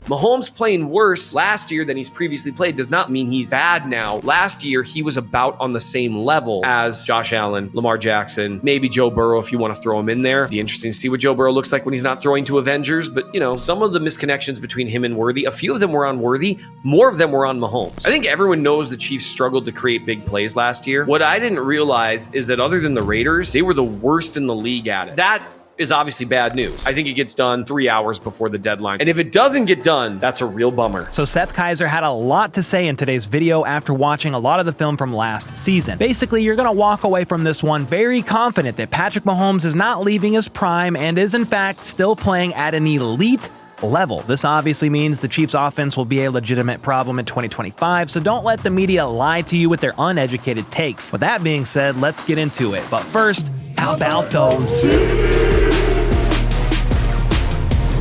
Mahomes playing worse last year than he's previously played does not mean he's bad now. Last year, he was about on the same level as Josh Allen, Lamar Jackson, maybe Joe Burrow if you want to throw him in there. It'd be interesting to see what Joe Burrow looks like when he's not throwing to Avengers, but some of the misconnections between him and Worthy, a few of them were on Worthy, more of them were on Mahomes. I think everyone knows the Chiefs struggled to create big plays last year. What I didn't realize is that other than the Raiders, they were the worst in the league at it. That is obviously bad news. I think it gets done 3 hours before the deadline. And if it doesn't get done, that's a real bummer. So Seth Kaiser had a lot to say in today's video after watching a lot of the film from last season. Basically, you're going to walk away from this one very confident that Patrick Mahomes is not leaving his prime and is in fact still playing at an elite level. This obviously means the Chiefs offense will be a legitimate problem in 2025, so don't let the media lie to you with their uneducated takes. With that being said, let's get into it. But first, how about those?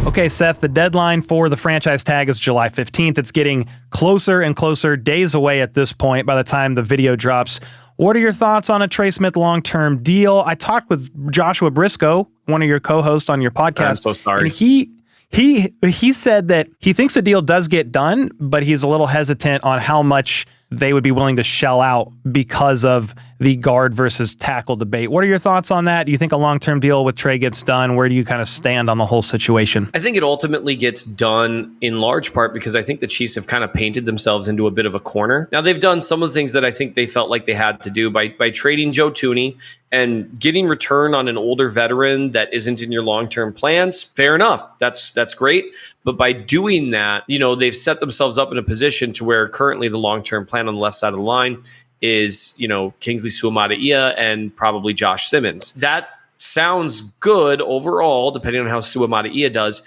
Okay, Seth, the deadline for the franchise tag is July 15th. It's getting closer and closer, days away at this point by the time the video drops. What are your thoughts on a Trey Smith long-term deal? I talked with Joshua Briscoe, one of your co-hosts on your podcast. I'm so sorry. And he said that he thinks the deal does get done, but he's a little hesitant on how much they would be willing to shell out because of the guard versus tackle debate. What are your thoughts on that? Do you think a long-term deal with Trey gets done? Where do you kind of stand on the whole situation? I think it ultimately gets done in large part because I think the Chiefs have kind of painted themselves into a bit of a corner. Now, they've done some of the things that I think they felt like they had to do by trading Joe Thuney and getting return on an older veteran that isn't in your long-term plans. Fair enough. That's great. But by doing that, they've set themselves up in a position to where currently the long-term plan on the left side of the line is, Kingsley Suamataia and probably Josh Simmons. That sounds good overall, depending on how Suamataia does,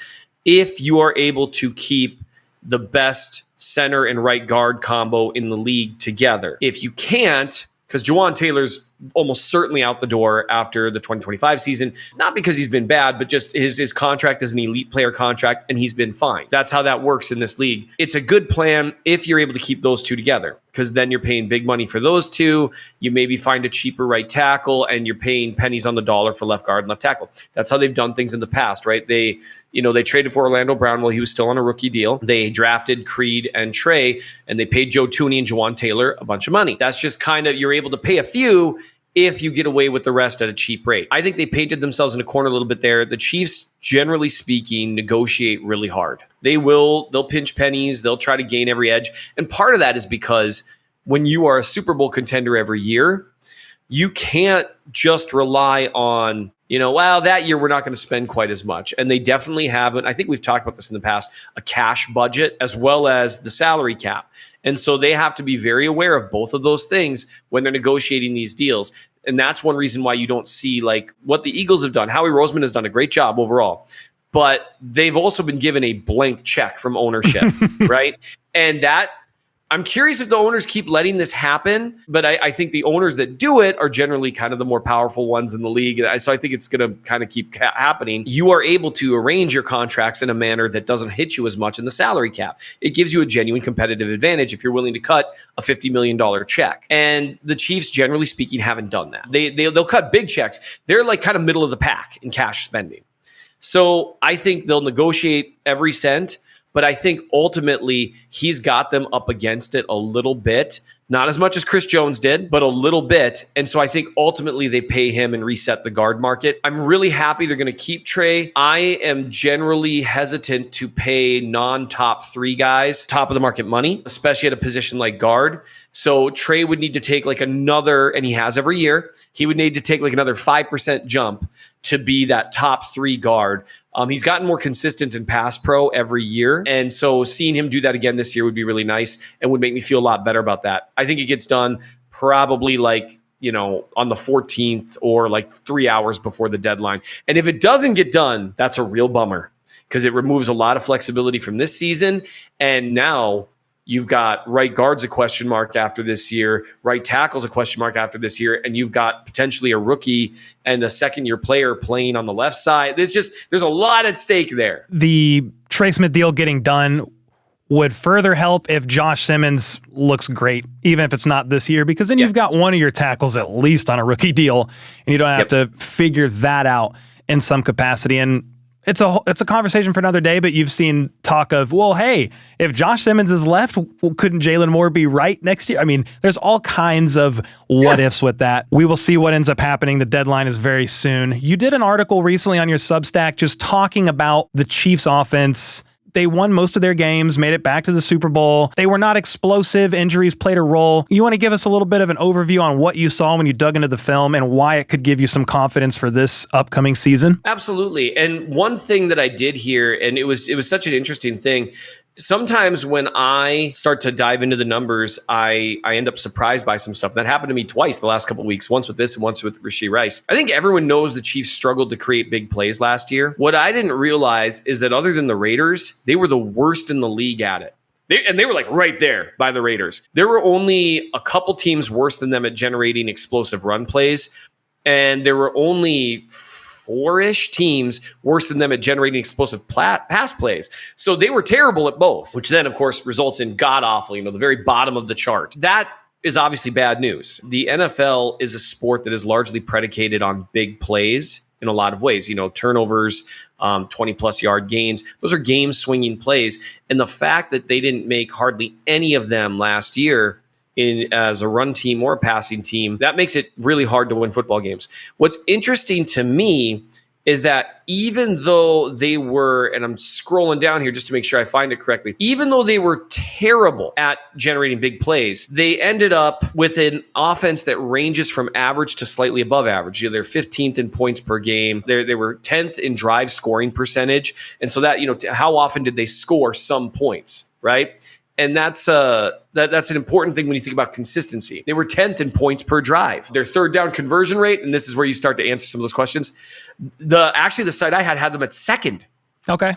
if you are able to keep the best center and right guard combo in the league together. If you can't, because Jawan Taylor's almost certainly out the door after the 2025 season, not because he's been bad, but just his contract is an elite player contract, and he's been fine. That's how that works in this league. It's a good plan if you're able to keep those two together, because then you're paying big money for those two. You maybe find a cheaper right tackle, and you're paying pennies on the dollar for left guard and left tackle. That's how they've done things in the past, right? They traded for Orlando Brown while he was still on a rookie deal. They drafted Creed and Trey, and they paid Joe Thuney and Jawan Taylor a bunch of money. That's just kind of, you're able to pay a few if you get away with the rest at a cheap rate. I think they painted themselves in a corner a little bit there. The Chiefs, generally speaking, negotiate really hard. They'll pinch pennies. They'll try to gain every edge. And part of that is because when you are a Super Bowl contender every year, you can't just rely on, that year we're not going to spend quite as much. And they definitely haven't. I think we've talked about this in the past, a cash budget as well as the salary cap. And so they have to be very aware of both of those things when they're negotiating these deals. And that's one reason why you don't see like what the Eagles have done. Howie Roseman has done a great job overall, but they've also been given a blank check from ownership, right? And that, I'm curious if the owners keep letting this happen, but I think the owners that do it are generally kind of the more powerful ones in the league. So I think it's going to kind of keep happening. You are able to arrange your contracts in a manner that doesn't hit you as much in the salary cap. It gives you a genuine competitive advantage if you're willing to cut a $50 million check. And the Chiefs, generally speaking, haven't done that. They'll cut big checks. They're like kind of middle of the pack in cash spending. So I think they'll negotiate every cent. But I think ultimately he's got them up against it a little bit. Not as much as Chris Jones did, but a little bit. And so I think ultimately they pay him and reset the guard market. I'm really happy they're going to keep Trey. I am generally hesitant to pay non-top three guys top of the market money, especially at a position like guard. So Trey would need to take like another, and he has every year, he would need to take like another 5% jump to be that top three guard. He's gotten more consistent in pass pro every year. And so seeing him do that again this year would be really nice and would make me feel a lot better about that. I think it gets done probably like, on the 14th or like 3 hours before the deadline. And if it doesn't get done, that's a real bummer because it removes a lot of flexibility from this season. And now you've got right guards a question mark after this year, right tackles a question mark after this year, and you've got potentially a rookie and a second-year player playing on the left side. There's a lot at stake there. The Trey Smith deal getting done would further help if Josh Simmons looks great, even if it's not this year, because then you've got one of your tackles at least on a rookie deal, and you don't have to figure that out in some capacity. And it's a conversation for another day, but you've seen talk of, well, hey, if Josh Simmons is left, couldn't Jalen Moore be right next year? I mean, there's all kinds of what ifs with that. We will see what ends up happening. The deadline is very soon. You did an article recently on your Substack just talking about the Chiefs offense. They won most of their games, made it back to the Super Bowl. They were not explosive. Injuries played a role. You want to give us a little bit of an overview on what you saw when you dug into the film and why it could give you some confidence for this upcoming season? Absolutely. And one thing that I did here, and it was such an interesting thing. Sometimes when I start to dive into the numbers, I end up surprised by some stuff. That happened to me twice the last couple of weeks, once with this and once with Rashee Rice. I think everyone knows the Chiefs struggled to create big plays last year. What I didn't realize is that other than the Raiders, they were the worst in the league at it. They were like right there by the Raiders. There were only a couple teams worse than them at generating explosive run plays, and there were only four-ish teams worse than them at generating explosive pass plays. So they were terrible at both, which then, of course, results in god-awful, the very bottom of the chart. That is obviously bad news. The NFL is a sport that is largely predicated on big plays in a lot of ways. Turnovers, 20-plus yard gains. Those are game-swinging plays. And the fact that they didn't make hardly any of them last year as a run team or a passing team, that makes it really hard to win football games. What's interesting to me is that even though they were, and I'm scrolling down here just to make sure I find it correctly, even though they were terrible at generating big plays, they ended up with an offense that ranges from average to slightly above average. They're 15th in points per game. They were 10th in drive scoring percentage. And so that, how often did they score some points, right? And that's an important thing when you think about consistency. They were 10th in points per drive. Their third down conversion rate, and this is where you start to answer some of those questions. The site I had them at second. Okay.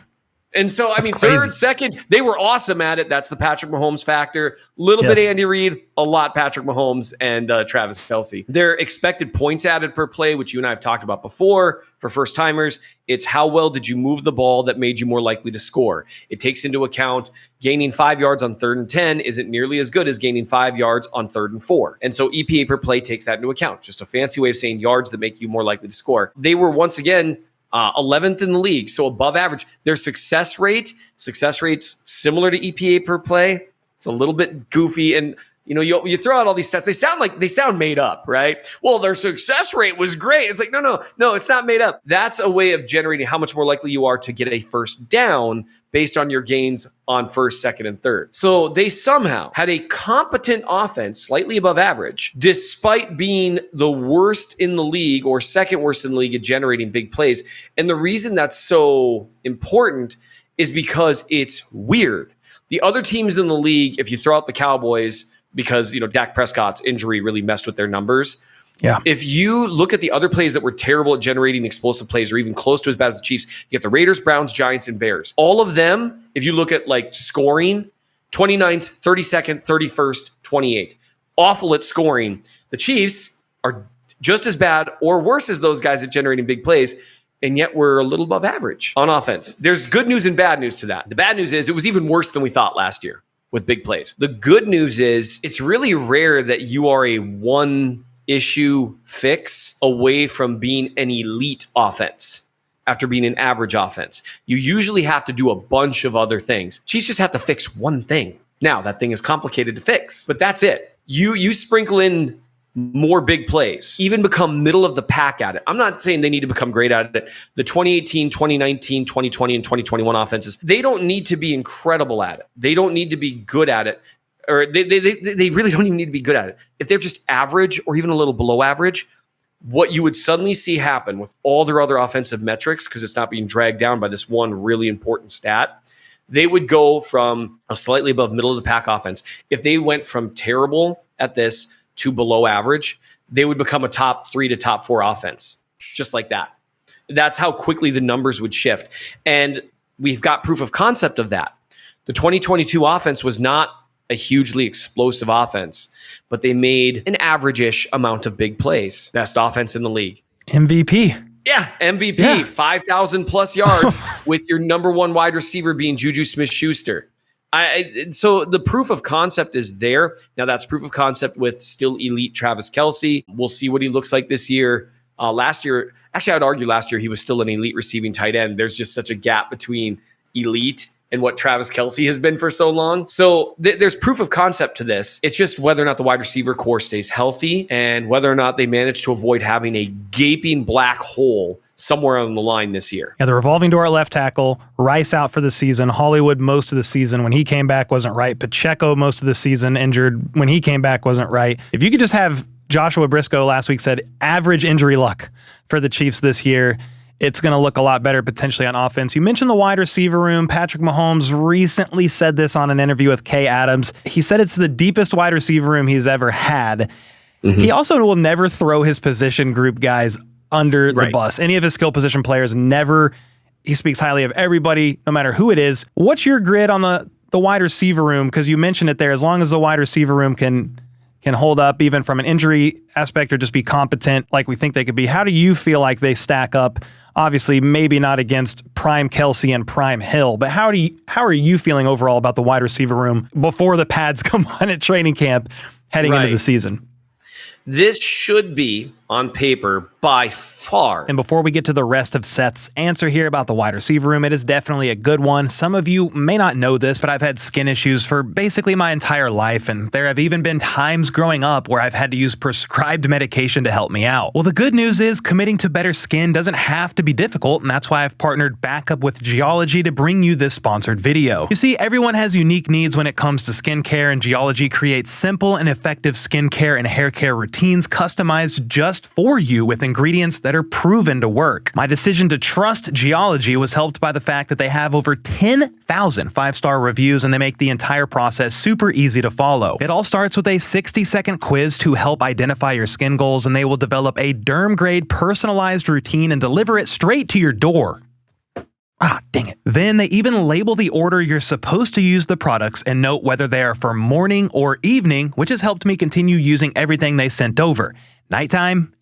And so, third, second, they were awesome at it. That's the Patrick Mahomes factor. Little bit Andy Reid, a lot Patrick Mahomes and Travis Kelce. Their expected points added per play, which you and I have talked about before, for first-timers, it's how well did you move the ball that made you more likely to score. It takes into account gaining 5 yards on 3rd and 10 isn't nearly as good as gaining 5 yards on 3rd and 4. And so EPA per play takes that into account. Just a fancy way of saying yards that make you more likely to score. They were, once again, 11th in the league, so above average. Their success rate's similar to EPA per play. It's a little bit goofy, and you throw out all these stats. They sound made up, right? Well, their success rate was great. It's like no, it's not made up. That's a way of generating how much more likely you are to get a first down based on your gains on first, second, and third. So they somehow had a competent offense, slightly above average, despite being the worst in the league or second worst in the league at generating big plays. And the reason that's so important is because it's weird. The other teams in the league, if you throw out the Cowboys, because Dak Prescott's injury really messed with their numbers. Yeah. If you look at the other plays that were terrible at generating explosive plays or even close to as bad as the Chiefs, you get the Raiders, Browns, Giants, and Bears. All of them, if you look at scoring, 29th, 32nd, 31st, 28th. Awful at scoring. The Chiefs are just as bad or worse as those guys at generating big plays, and yet we're a little above average on offense. There's good news and bad news to that. The bad news is it was even worse than we thought last year with big plays. The good news is it's really rare that you are a one-issue fix away from being an elite offense after being an average offense. You usually have to do a bunch of other things. Chiefs just have to fix one thing. Now, that thing is complicated to fix, but that's it. You sprinkle in more big plays, even become middle of the pack at it. I'm not saying they need to become great at it. The 2018, 2019, 2020, and 2021 offenses, they don't need to be incredible at it. They don't need to be good at it. Or they really don't even need to be good at it. If they're just average or even a little below average, what you would suddenly see happen with all their other offensive metrics, because it's not being dragged down by this one really important stat, they would go from a slightly above middle of the pack offense. If they went from terrible at this to below average, they would become a top 3 to top 4 offense, just like that. That's how quickly the numbers would shift. And we've got proof of concept of that. The 2022 offense was not a hugely explosive offense, but they made an average-ish amount of big plays. Best offense in the league. MVP. Yeah, MVP. Yeah. 5,000 plus yards with your number one wide receiver being Juju Smith-Schuster. So the proof of concept is there. Now that's proof of concept with still elite Travis Kelce. We'll see what he looks like this year. Last year, actually, I'd argue last year he was still an elite receiving tight end. There's just such a gap between elite and what Travis Kelce has been for so long. So there's proof of concept to this. It's just whether or not the wide receiver core stays healthy and whether or not they manage to avoid having a gaping black hole somewhere on the line this year. Yeah, the revolving door at left tackle, Rice out for the season, Hollywood most of the season. When he came back, wasn't right. Pacheco most of the season, injured. When he came back, wasn't right. If you could just have Joshua Briscoe last week said average injury luck for the Chiefs this year, it's going to look a lot better potentially on offense. You mentioned the wide receiver room. Patrick Mahomes recently said this on an interview with Kay Adams. He said it's the deepest wide receiver room he's ever had. He also will never throw his position group guys under the bus. Any of his skill position players never. He speaks highly of everybody, no matter who it is. What's your grid on the wide receiver room? Because you mentioned it there. As long as the wide receiver room can hold up even from an injury aspect or just be competent like we think they could be, how do you feel like they stack up? Obviously, maybe not against prime Kelce and prime Hill, but how are you feeling overall about the wide receiver room before the pads come on at training camp heading into the season? This should be, on paper, by far. And before we get to the rest of Seth's answer here about the wide receiver room, it is definitely a good one. Some of you may not know this, but I've had skin issues for basically my entire life, and there have even been times growing up where I've had to use prescribed medication to help me out. Well, the good news is committing to better skin doesn't have to be difficult, and that's why I've partnered back up with Geology to bring you this sponsored video. You see, everyone has unique needs when it comes to skincare, and Geology creates simple and effective skincare and hair care routines customized just for you with ingredients that are proven to work. My decision to trust Geology was helped by the fact that they have over 10,000 five-star reviews and they make the entire process super easy to follow. It all starts with a 60-second quiz to help identify your skin goals, and they will develop a derm-grade personalized routine and deliver it straight to your door. Dang it. Then they even label the order you're supposed to use the products and note whether they are for morning or evening, which has helped me continue using everything they sent over. Nighttime,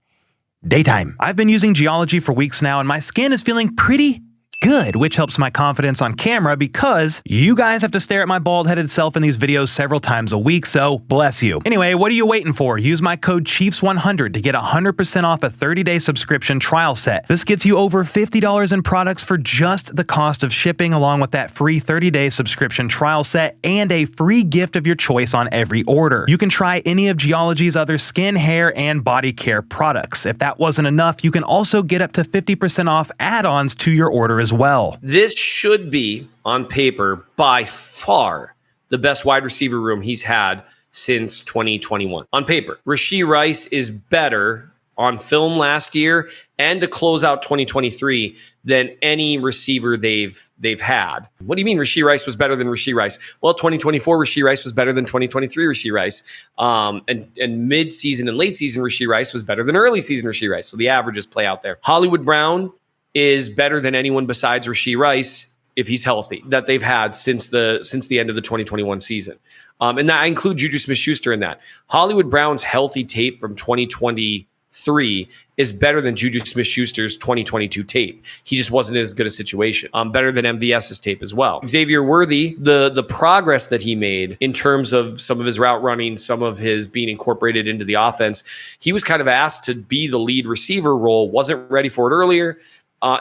daytime. I've been using Geology for weeks now and my skin is feeling pretty good, which helps my confidence on camera because you guys have to stare at my bald-headed self in these videos several times a week, so bless you. Anyway, what are you waiting for? Use my code CHIEFS100 to get 100% off a 30-day subscription trial set. This gets you over $50 in products for just the cost of shipping, along with that free 30-day subscription trial set and a free gift of your choice on every order. You can try any of Geology's other skin, hair, and body care products. If that wasn't enough, you can also get up to 50% off add-ons to your order as well. This should be, on paper, by far the best wide receiver room he's had since 2021. On paper, Rashee Rice is better on film last year and to close out 2023 than any receiver they've had. What do you mean Rashee Rice was better than Rashee Rice? Well, 2024 Rashee Rice was better than 2023 Rashee Rice. And mid-season and late season Rashee Rice was better than early season Rashee Rice. So the averages play out there. Hollywood Brown is better than anyone besides Rashee Rice if he's healthy that they've had since the end of the 2021 season. And that I include Juju Smith-Schuster in that. Hollywood Brown's healthy tape from 2023 is better than Juju Smith-Schuster's 2022 tape. He just wasn't as good a situation. Better than MVS's tape as well. Xavier Worthy, the progress that he made in terms of some of his route running, some of his being incorporated into the offense, he was kind of asked to be the lead receiver role, wasn't ready for it earlier.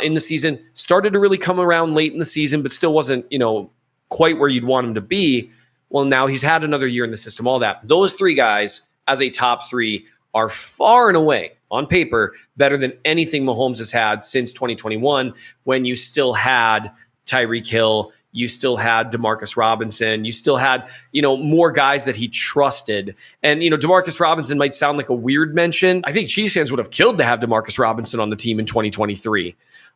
In the season, started to really come around late in the season, but still wasn't, quite where you'd want him to be. Well, now he's had another year in the system, all that. Those three guys as a top three are far and away, on paper, better than anything Mahomes has had since 2021 when you still had Tyreek Hill, you still had Demarcus Robinson, you still had, more guys that he trusted. And, Demarcus Robinson might sound like a weird mention. I think Chiefs fans would have killed to have Demarcus Robinson on the team in 2023.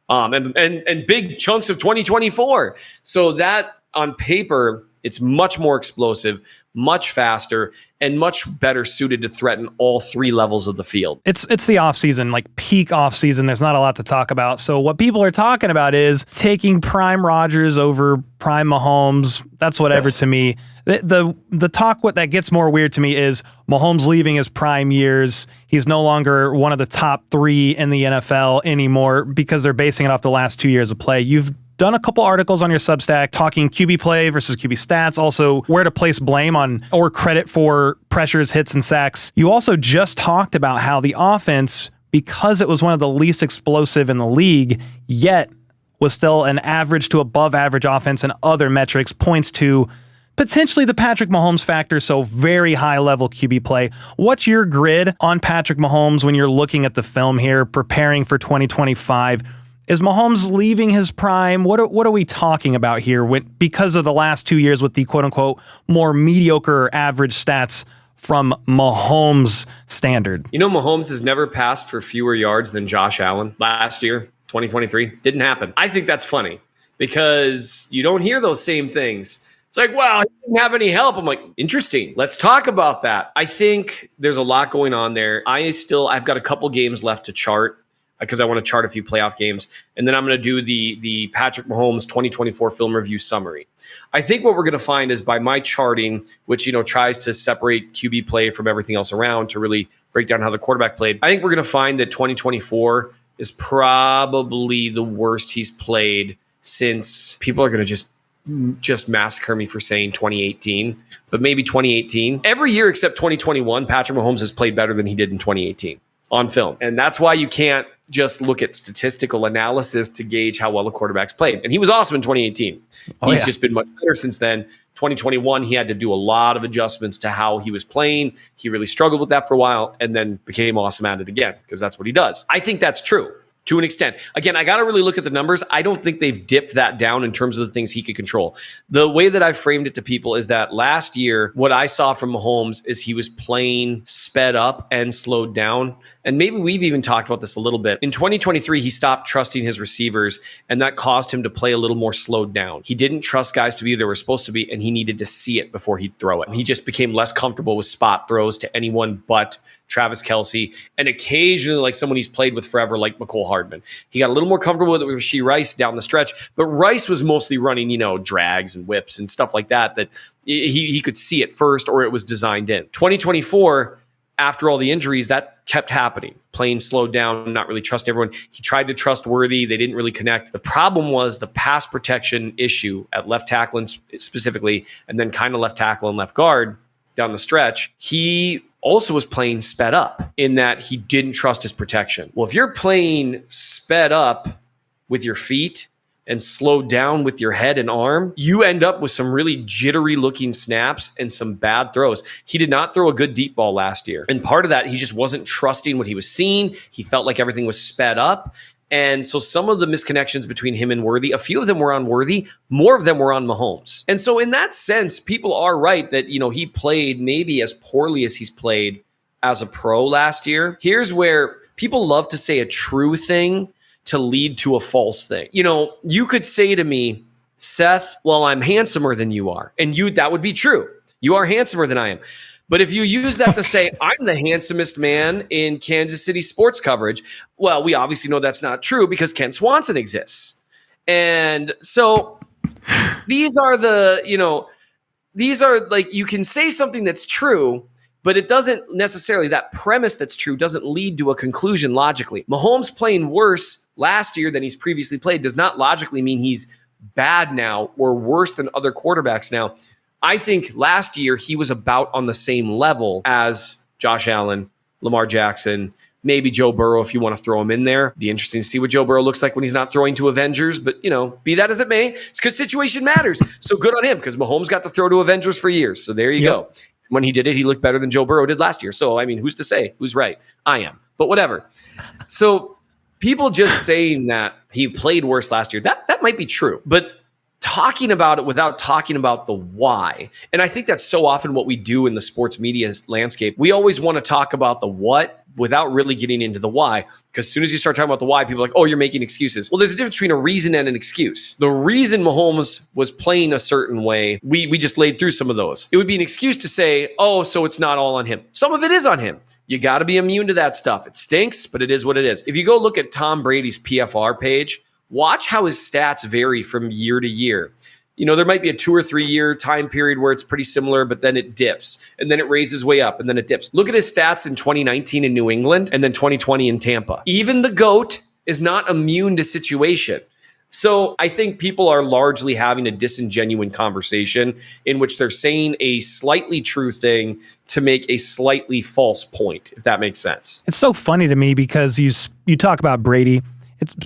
And big chunks of 2024. So that on paper, it's much more explosive, much faster, and much better suited to threaten all three levels of the field. It's the offseason, like peak offseason. There's not a lot to talk about. So what people are talking about is taking prime Rodgers over prime Mahomes. That's whatever to me. The talk, what that gets more weird to me is Mahomes leaving his prime years. He's no longer one of the top three in the NFL anymore because they're basing it off the last 2 years of play. You've done a couple articles on your Substack talking QB play versus QB stats, also where to place blame on or credit for pressures, hits, and sacks. You also just talked about how the offense because it was one of the least explosive in the league, yet was still an average to above average offense and other metrics, points to potentially the Patrick Mahomes factor, so very high level QB play. What's your grid on Patrick Mahomes when you're looking at the film here, preparing for 2025? Is Mahomes leaving his prime? What are we talking about here because of the last 2 years with the quote-unquote more mediocre average stats from Mahomes standard? You know, Mahomes has never passed for fewer yards than Josh Allen last year, 2023. Didn't happen. I think that's funny because you don't hear those same things. It's like, wow, he didn't have any help. I'm like, interesting. Let's talk about that. I think there's a lot going on there. I've got a couple games left to chart because I want to chart a few playoff games. And then I'm going to do the Patrick Mahomes 2024 film review summary. I think what we're going to find is by my charting, which, tries to separate QB play from everything else around to really break down how the quarterback played. I think we're going to find that 2024 is probably the worst he's played since people are going to just massacre me for saying 2018, but maybe 2018. Every year except 2021, Patrick Mahomes has played better than he did in 2018 on film. And that's why you can't just look at statistical analysis to gauge how well the quarterback's played. And he was awesome in 2018. He's just been much better since then. 2021, he had to do a lot of adjustments to how he was playing. He really struggled with that for a while and then became awesome at it again because that's what he does. I think that's true. To an extent. Again, I got to really look at the numbers. I don't think they've dipped that down in terms of the things he could control. The way that I framed it to people is that last year, what I saw from Mahomes is he was playing sped up and slowed down. And maybe we've even talked about this a little bit. In 2023, he stopped trusting his receivers, and that caused him to play a little more slowed down. He didn't trust guys to be who they were supposed to be, and he needed to see it before he'd throw it. He just became less comfortable with spot throws to anyone but Travis Kelce, and occasionally like someone he's played with forever, like McCole Hardman. He got a little more comfortable with it with Rashee Rice down the stretch, but Rice was mostly running, drags and whips and stuff like that he could see it first or it was designed in. 2024, after all the injuries, that kept happening. Playing slowed down, not really trust everyone. He tried to trust Worthy. They didn't really connect. The problem was the pass protection issue at left tackle specifically, and then kind of left tackle and left guard down the stretch. He also was playing sped up in that he didn't trust his protection. Well, if you're playing sped up with your feet and slowed down with your head and arm, you end up with some really jittery looking snaps and some bad throws. He did not throw a good deep ball last year. And part of that, he just wasn't trusting what he was seeing. He felt like everything was sped up. And so some of the misconnections between him and Worthy, a few of them were on Worthy, more of them were on Mahomes. And so in that sense, people are right that, he played maybe as poorly as he's played as a pro last year. Here's where people love to say a true thing to lead to a false thing. You could say to me, Seth, well, I'm handsomer than you are. And that would be true. You are handsomer than I am. But if you use that to say, I'm the handsomest man in Kansas City sports coverage, well, we obviously know that's not true because Ken Swanson exists. And so these are like, you can say something that's true, but it doesn't necessarily, that premise that's true doesn't lead to a conclusion logically. Mahomes playing worse last year than he's previously played does not logically mean he's bad now or worse than other quarterbacks now. I think last year he was about on the same level as Josh Allen, Lamar Jackson, maybe Joe Burrow if you want to throw him in there. Be interesting to see what Joe Burrow looks like when he's not throwing to Avengers. But, be that as it may, it's because situation matters. So good on him because Mahomes got to throw to Avengers for years. So there you go. When he did it, he looked better than Joe Burrow did last year. So, who's to say? Who's right? I am. But whatever. So people just saying that he played worse last year, that might be true. But talking about it without talking about the why. And I think that's so often what we do in the sports media landscape. We always want to talk about the what without really getting into the why. Because as soon as you start talking about the why, people are like, oh, you're making excuses. Well, there's a difference between a reason and an excuse. The reason Mahomes was playing a certain way, we just laid through some of those. It would be an excuse to say, oh, so it's not all on him. Some of it is on him. You got to be immune to that stuff. It stinks, but it is what it is. If you go look at Tom Brady's PFR page, watch how his stats vary from year to year. There might be a 2 or 3 year time period where it's pretty similar, but then it dips and then it raises way up and then it dips. Look at his stats in 2019 in New England and then 2020 in Tampa. Even the GOAT is not immune to situation. So I think people are largely having a disingenuous conversation in which they're saying a slightly true thing to make a slightly false point, if that makes sense. It's so funny to me because you talk about Brady.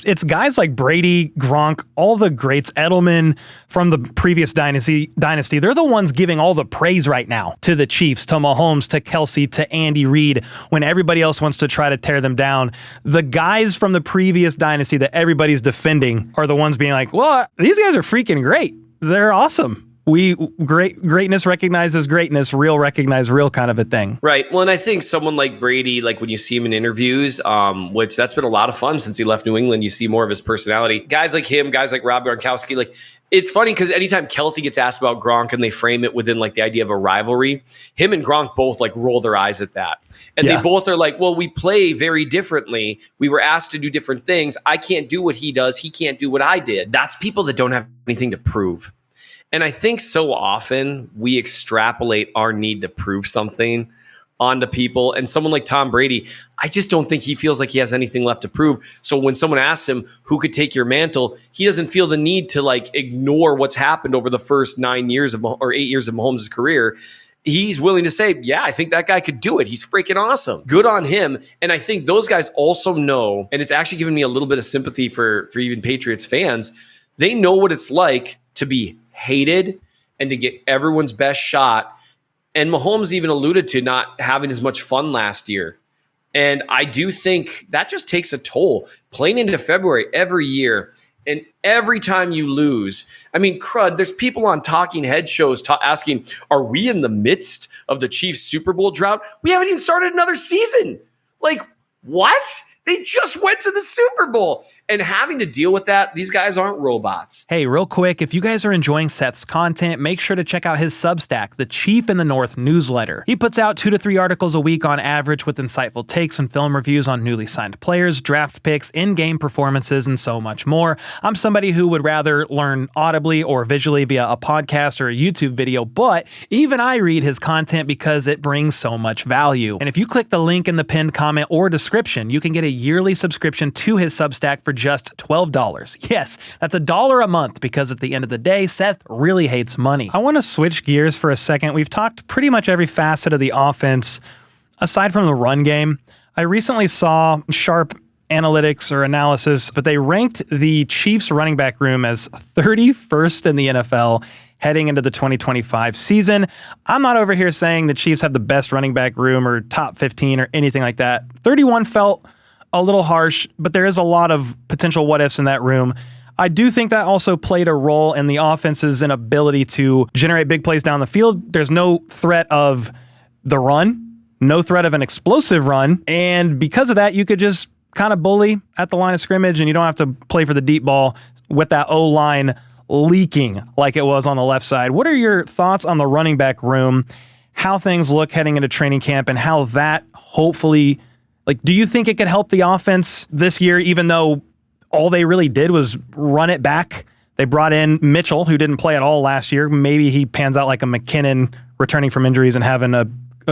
It's guys like Brady, Gronk, all the greats, Edelman from the previous dynasty. They're the ones giving all the praise right now to the Chiefs, to Mahomes, to Kelsey, to Andy Reid, when everybody else wants to try to tear them down. The guys from the previous dynasty that everybody's defending are the ones being like, well, these guys are freaking great. They're awesome. Greatness recognizes greatness, real recognize real kind of a thing. Right. Well, and I think someone like Brady, like when you see him in interviews, which that's been a lot of fun since he left New England, you see more of his personality. Guys like him, guys like Rob Gronkowski, like it's funny because anytime Kelsey gets asked about Gronk and they frame it within like the idea of a rivalry, him and Gronk both like roll their eyes at that. And they both are like, well, we play very differently. We were asked to do different things. I can't do what he does. He can't do what I did. That's people that don't have anything to prove. And I think so often we extrapolate our need to prove something onto people. And someone like Tom Brady, I just don't think he feels like he has anything left to prove. So when someone asks him who could take your mantle, he doesn't feel the need to like ignore what's happened over the first 8 years of Mahomes' career. He's willing to say, yeah, I think that guy could do it. He's freaking awesome. Good on him. And I think those guys also know, and it's actually given me a little bit of sympathy for even Patriots fans. They know what it's like to be hated and to get everyone's best shot. And Mahomes even alluded to not having as much fun last year. And I do think that just takes a toll. Playing into February every year, and every time you lose, I mean, crud, there's people on talking head shows asking, are we in the midst of the Chiefs Super Bowl drought? We haven't even started another season. Like, what? They just went to the Super Bowl. And having to deal with that, these guys aren't robots. Hey, real quick, if you guys are enjoying Seth's content, make sure to check out his Substack, the Chief in the North newsletter. He puts out 2 to 3 articles a week on average with insightful takes and film reviews on newly signed players, draft picks, in-game performances, and so much more. I'm somebody who would rather learn audibly or visually via a podcast or a YouTube video, but even I read his content because it brings so much value. And if you click the link in the pinned comment or description, you can get a yearly subscription to his Substack for just $12. Yes, that's $1 a month because at the end of the day, Seth really hates money. I want to switch gears for a second. We've talked pretty much every facet of the offense aside from the run game. I recently saw Sharp analytics or analysis, but they ranked the Chiefs running back room as 31st in the NFL heading into the 2025 season. I'm not over here saying the Chiefs have the best running back room or top 15 or anything like that. 31 felt a little harsh, but there is a lot of potential what ifs in that room. I do think that also played a role in the offense's inability to generate big plays down the field. There's no threat of the run, no threat of an explosive run. And because of that, you could just kind of bully at the line of scrimmage and you don't have to play for the deep ball with that O-line leaking like it was on the left side. What are your thoughts on the running back room, how things look heading into training camp, and how that hopefully, like, do you think it could help the offense this year, even though all they really did was run it back? They brought in Mitchell, who didn't play at all last year. Maybe he pans out like a McKinnon returning from injuries and having a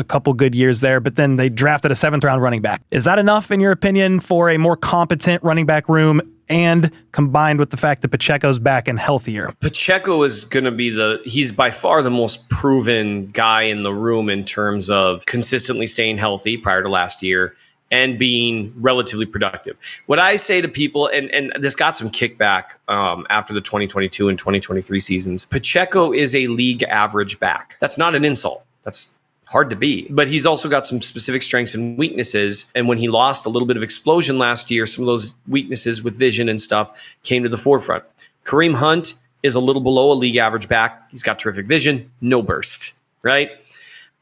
couple good years there, but then they drafted a 7th-round running back. Is that enough, in your opinion, for a more competent running back room, and combined with the fact that Pacheco's back and healthier? Pacheco is going to be he's by far the most proven guy in the room in terms of consistently staying healthy prior to last year and being relatively productive. What I say to people, and this got some kickback after the 2022 and 2023 seasons, Pacheco is a league average back. That's not an insult. That's hard to be. But he's also got some specific strengths and weaknesses. And when he lost a little bit of explosion last year, some of those weaknesses with vision and stuff came to the forefront. Kareem Hunt is a little below a league average back. He's got terrific vision, no burst, right?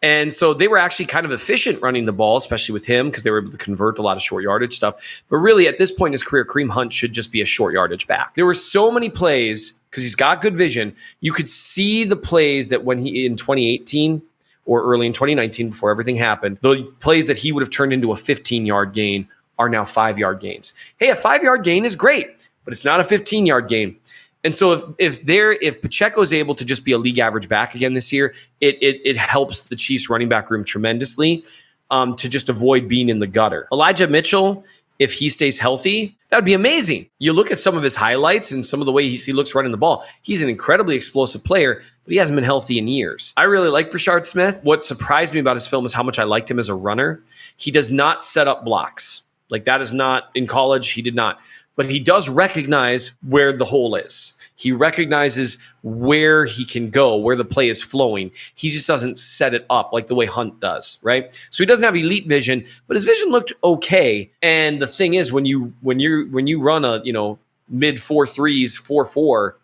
And so they were actually kind of efficient running the ball, especially with him, because they were able to convert a lot of short yardage stuff. But really, at this point in his career, Kareem Hunt should just be a short yardage back. There were so many plays, because he's got good vision, you could see the plays that when he, in 2018 or early in 2019, before everything happened, the plays that he would have turned into a 15-yard gain are now 5-yard gains. Hey, a 5-yard gain is great, but it's not a 15-yard gain. And so if Pacheco is able to just be a league average back again this year, it helps the Chiefs running back room tremendously to just avoid being in the gutter. Elijah Mitchell if he stays healthy, that would be amazing. You look at some of his highlights and some of the way he looks running the ball. He's an incredibly explosive player, but he hasn't been healthy in years. I really like Brashard Smith. What surprised me about his film is how much I liked him as a runner. He does not set up blocks. Like that is not in college. He did not. But he does recognize where the hole is. He recognizes where he can go, where the play is flowing. He just doesn't set it up like the way Hunt does, right? So he doesn't have elite vision, but his vision looked okay. And the thing is, when you run a mid 4.3s, 4.4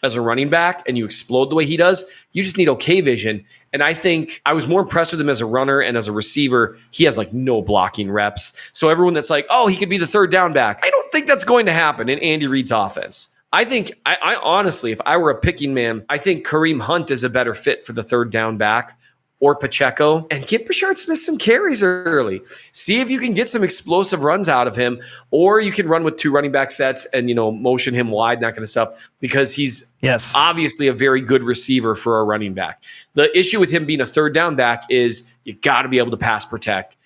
as a running back, and you explode the way he does, you just need okay vision. And I think I was more impressed with him as a runner and as a receiver. He has like no blocking reps. So everyone that's like, oh, he could be the third down back, I don't think that's going to happen in Andy Reid's offense. I think, I honestly, if I were a picking man, I think Kareem Hunt is a better fit for the third down back, or Pacheco, and give Brashard Smith some carries early. See if you can get some explosive runs out of him, or you can run with 2 running back sets and, motion him wide and that kind of stuff, because he's obviously a very good receiver for a running back. The issue with him being a third down back is you got to be able to pass protect.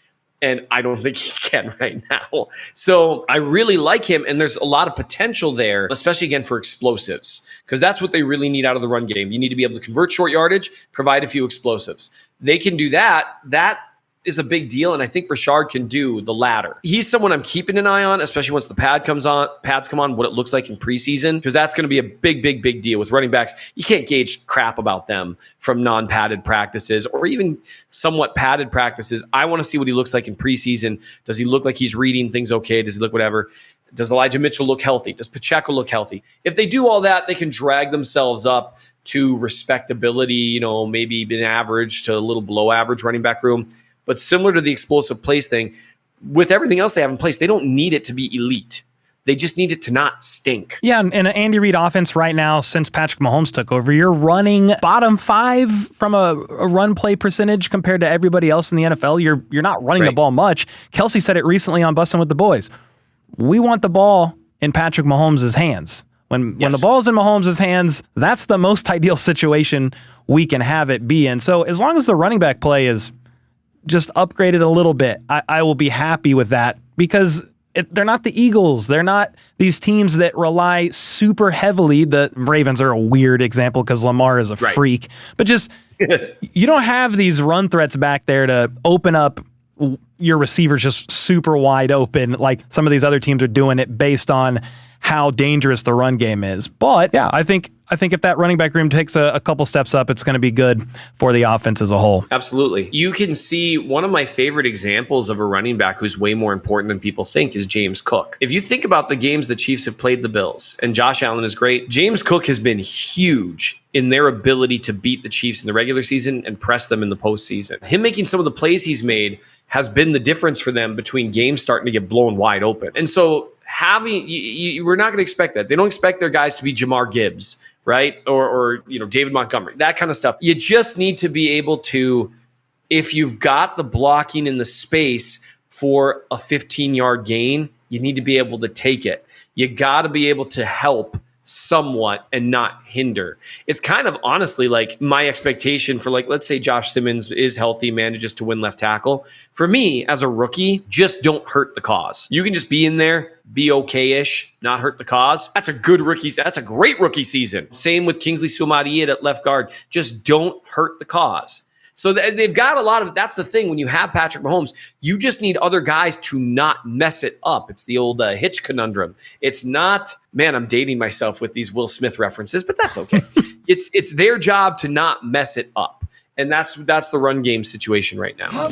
And I don't think he can right now. So I really like him, and there's a lot of potential there, especially, again, for explosives, because that's what they really need out of the run game. You need to be able to convert short yardage, provide a few explosives. They can do that. That is a big deal, and I think Brashard can do the latter. He's someone I'm keeping an eye on, especially once the pads come on, what it looks like in preseason, because that's going to be a big deal with running backs. You can't gauge crap about them from non-padded practices or even somewhat padded practices. I want to see what he looks like in preseason. Does he look like he's reading things okay? Does he look whatever? Does Elijah Mitchell look healthy? Does Pacheco look healthy? If they do all that, they can drag themselves up to respectability, maybe an average to a little below average running back room. But similar to the explosive plays thing, with everything else they have in place, they don't need it to be elite. They just need it to not stink. Yeah, and an Andy Reid offense right now, since Patrick Mahomes took over, you're running bottom 5 from a run play percentage compared to everybody else in the NFL. You're not running the ball much. Kelsey said it recently on Bussin' with the Boys. We want the ball in Patrick Mahomes' hands. When the ball's in Mahomes' hands, that's the most ideal situation we can have it be in. So as long as the running back play is just upgraded a little bit, I will be happy with that, because they're not the Eagles. They're not these teams that rely super heavily. The Ravens are a weird example because Lamar is a freak. But just, you don't have these run threats back there to open up your receivers just super wide open like some of these other teams are doing it based on how dangerous the run game is. But yeah, I think if that running back room takes a couple steps up, it's going to be good for the offense as a whole. Absolutely. You can see one of my favorite examples of a running back who's way more important than people think is James Cook. If you think about the games the Chiefs have played the Bills, and Josh Allen is great, James Cook has been huge in their ability to beat the Chiefs in the regular season and press them in the postseason. Him making some of the plays he's made has been the difference for them between games starting to get blown wide open. And so we're not going to expect that. They don't expect their guys to be Jamar Gibbs, right? Or David Montgomery, that kind of stuff. You just need to be able to, if you've got the blocking in the space for a 15-yard gain, you need to be able to take it. You got to be able to help somewhat and not hinder. It's kind of honestly like my expectation for, like, let's say Josh Simmons is healthy, manages to win left tackle. For me as a rookie, just don't hurt the cause. You can just be in there, be okay-ish, not hurt the cause. That's a good rookie. That's a great rookie season. Same with Kingsley Suamadiya at left guard. Just don't hurt the cause. So they've got a lot of, that's the thing. When you have Patrick Mahomes, you just need other guys to not mess it up. It's the old Hitch conundrum. It's not, man, I'm dating myself with these Will Smith references, but that's okay. It's their job to not mess it up. And that's the run game situation right now.